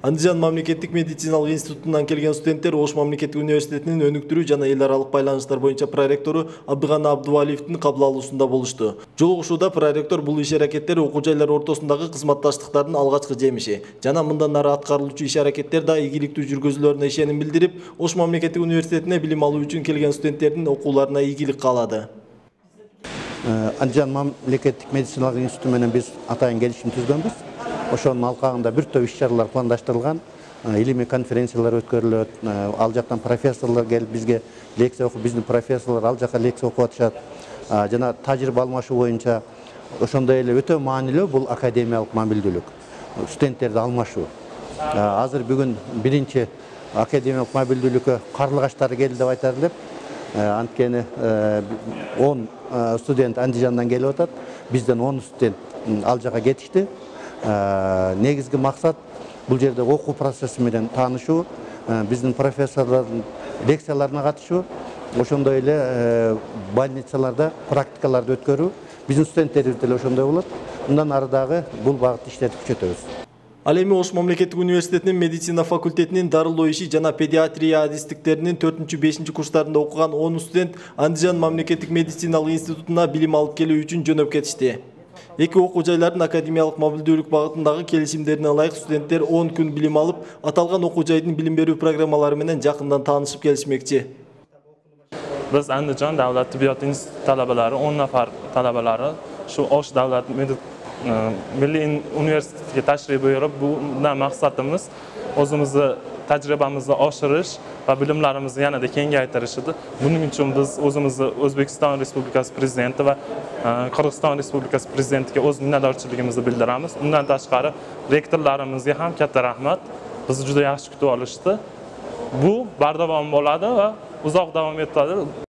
Андижан мамлекеттик медициналык институтунан келген студенттер Ош мамлекеттик университетинин өнүктүрүү жана эл аралык байланыштар боюнча проректору Абдыганы Абдувалиевдин кабыл алуусунда болушту. Жолугушууда проректор бул иш-аракеттер окуу жайлар ортосундагы кызматташтыктардын алгачкы жемиши жана мындан ары аткарылуучу иш-аракеттер да ийгиликтүү жүргүзүлөрүнө ишеним билдирип, Ош мамлекеттик университетине билим алуу үчүн келген студенттердин окууларына ийгилик каалады. Андижан мамлекеттик медициналык институту менен биз атайын келишим түзгөнбүз. Ошонун алкагында бир топ иш-чаралар пландаштырылган, илимий конференциялар өткөрүлөт, ал жактан профессорлор келип бизге лекция окуп, биздин профессорлор ал жака лекция окуп атышат. Жана тажрыйба алмашуу боюнча ошондой эле өтө маанилүү бул академиялык мамилдүүлүк, студенттерди алмашуу. Азыр бүгүн биринчи академиялык мамилдүүлүккө карлыгачтары келди деп айтар элем. Анткени 10 студент Андижандан келип атат, бизден 10 студент ал жака кетишти. Негизги максат бул жерде окуу процесси менен таанышуу, биздин профессорлордун лекцияларына катышуу, ошондой эле больницаларда практикаларды өткөрүү. Биздин студенттерибиз деле ошондой болот. Мындан ары дагы бул багытты иштетип күчөтөбүз. Ал эми Ош мамлекеттик университетинин медицина факультетинин дарылоо иши жана педиатрия адистиктеринин 4-5 курстарында окуган 10 студент Андижан мамлекеттик медициналык институтуна билим алып келүү үчүн жөнөп кетишти. Эки окуу жайлардын академиялык мамилдүүлүк багытындагы келишимдерине ылайык студенттер 10 күн билим алып, аталган окуу жайдын билим берүү программалары менен жакындан таанышып келишмекчи. Biz Andijon davlat tibbiyot instituti talabalari 10 nafar talabalari shu Osh davlat milliy universitetiga tashrif buyurib, bundan maqsadimiz o'zimizni tajribamizni oshirish va bilimlarimizni yanada kengaytirish edi. Buning uchun biz o'zimizni O'zbekiston Respublikasi prezidenti va Qirg'iziston Respublikasi prezidentiga o'z minnatdorchiligimizni bildiramiz. Undan tashqari rektorlarimizga ham katta rahmat. Bizni juda yaxshi kutib olishdi. Bu bardavom bo'ladi va uzoq davom etadi.